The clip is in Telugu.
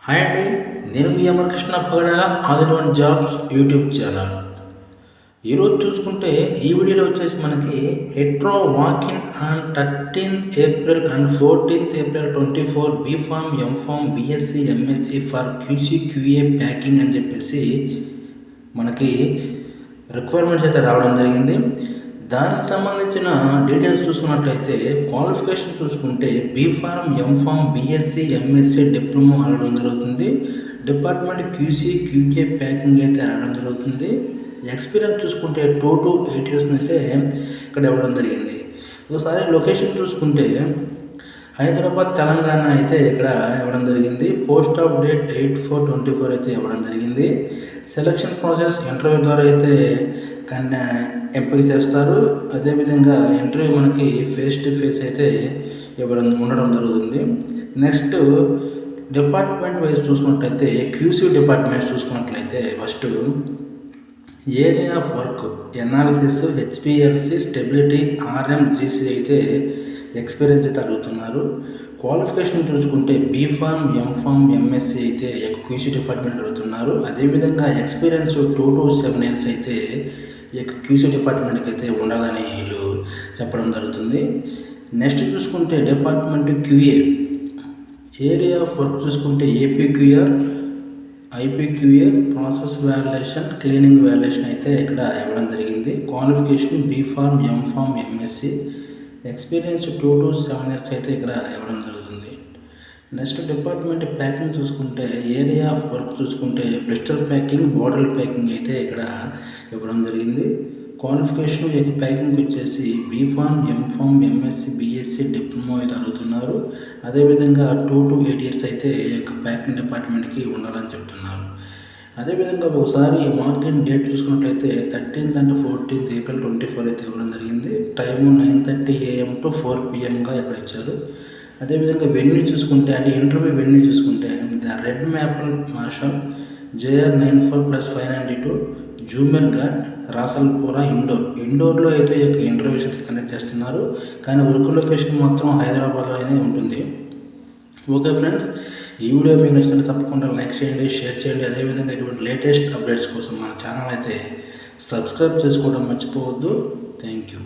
హాయ్ అండి, నేను మీ Amarakrishna Pagadala all in jobs YouTube channel. ఈరోజు చూసుకుంటే ఈ వీడియోలో వచ్చేసి మనకి Hetero walk in on 13th April and 14th April 24 BPharm MPharm BSc MSc for QC QA packing అని చెప్పేసి మనకి రిక్వైర్మెంట్స్ అయితే రావడం జరిగింది. దానికి సంబంధించిన డీటెయిల్స్ చూసుకున్నట్లయితే క్వాలిఫికేషన్ చూసుకుంటే B Pharm MPharm BSc MSc diploma అడగడం జరుగుతుంది. డిపార్ట్మెంట్ క్యూసీ క్యూకే ప్యాకింగ్ అయితే అడగడం జరుగుతుంది. ఎక్స్పీరియన్స్ చూసుకుంటే 2 to 8 years అయితే ఇక్కడ ఇవ్వడం జరిగింది. ఒకసారి లొకేషన్ చూసుకుంటే హైదరాబాద్ తెలంగాణ అయితే ఇక్కడ ఇవ్వడం జరిగింది. పోస్ట్ ఆఫ్ డేట్ 8/4/24 అయితే ఇవ్వడం జరిగింది. సెలక్షన్ ప్రాసెస్ ఇంటర్వ్యూ ద్వారా అయితే ఎంపిక చేస్తారు. అదేవిధంగా ఇంటర్వ్యూ మనకి ఫేస్ టు ఫేస్ అయితే ఉండడం జరుగుతుంది. నెక్స్ట్ డిపార్ట్మెంట్ వైజ్ చూసుకున్నట్లయితే క్యూసీ డిపార్ట్మెంట్ చూసుకున్నట్లయితే first area of work analysis HPLC stability RMGC అయితే ఎక్స్పీరియన్స్ అయితే అడుగుతున్నారు. క్వాలిఫికేషన్ చూసుకుంటే బీఫామ్ ఎంఫామ్ ఎంఎస్సీ అయితే క్యూసీ డిపార్ట్మెంట్ అడుగుతున్నారు. అదేవిధంగా ఎక్స్పీరియన్స్ 2 to 7 years అయితే క్యూసీ డిపార్ట్మెంట్కి అయితే ఉండాలని వీళ్ళు చెప్పడం జరుగుతుంది. నెక్స్ట్ చూసుకుంటే department QA area of work చూసుకుంటే APQR IPQA process validation cleaning validation అయితే ఇక్కడ ఇవ్వడం జరిగింది. Qualification BPharm MPharm MSc experience 2 to 7 years అయితే ఇక్కడ ఇవ్వడం జరుగుతుంది. నెక్స్ట్ డిపార్ట్మెంట్ ప్యాకింగ్ చూసుకుంటే ఏరియా ఆఫ్ వర్క్ చూసుకుంటే బ్లిస్టర్ ప్యాకింగ్ బాటిల్ ప్యాకింగ్ అయితే ఇక్కడ ఇవ్వడం జరిగింది. క్వాలిఫికేషన్ ప్యాకింగ్ వచ్చేసి B Pharm MPharm MSc BSc diploma అయితే అడుగుతున్నారు. అదేవిధంగా 2 to 8 years అయితే ప్యాకింగ్ డిపార్ట్మెంట్కి ఉండాలని చెప్తున్నారు. అదేవిధంగా ఒకసారి మార్కింగ్ డేట్ చూసుకున్నట్లయితే 13th and 14th April 24 అయితే ఇవ్వడం జరిగింది. టైము 9:30 AM to 4 PM ఇక్కడ ఇచ్చారు. అదేవిధంగా వెన్యూ చూసుకుంటే అంటే ఇంటర్వ్యూ వెన్యూ చూసుకుంటే the Red Maple Marshal JR 94+592 Jhumer Ghat Rasalpura ఇండోర్లో అయితే ఇంటర్వ్యూస్ అయితే కండక్ట్ చేస్తున్నారు. కానీ వర్క్ లొకేషన్ మొత్తం హైదరాబాద్లోనే ఉంటుంది. ఓకే ఫ్రెండ్స్, ఈ వీడియో మీకు నచ్చితే తప్పకుండా లైక్ చేయండి, షేర్ చేయండి. అదేవిధంగా ఇటువంటి లేటెస్ట్ అప్డేట్స్ కోసం మన ఛానల్ అయితే సబ్స్క్రైబ్ చేసుకోవడం మర్చిపోవద్దు. Thank you.